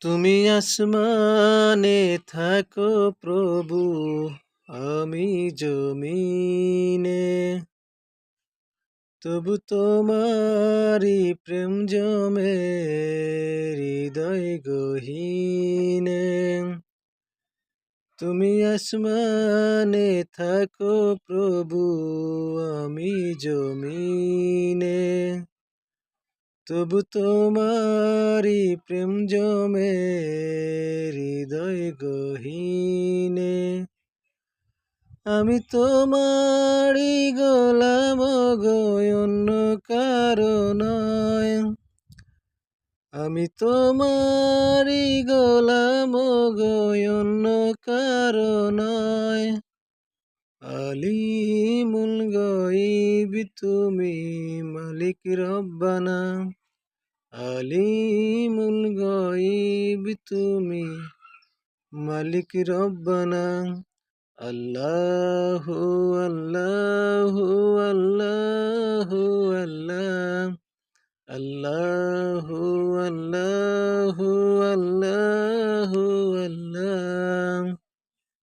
তুমি আসমানে থাকো প্রভু, আমি জমিনে। তবু তোমারি প্রেম জমে হৃদয় গহীনে। তুমি আসমানে থাকো প্রভু, আমি জমিনে। তবু তোমারি প্রেম জমে হৃদয় গহীনে। আমি তোমারি গোলাম গো, অন্য কারো নয়। আমি তোমারি গোলাম গো, অন্য কারো নয়। আলিমুল গায়ব তুমি, মালিক রব্বানা। আলিমুল গায়ব তুমি, মালিক রব্বানা। আল্লাহু আল্লাহু আল্লাহু আল্লাহ। আল্লাহু আল্লাহু আল্লাহু আল্লাহ।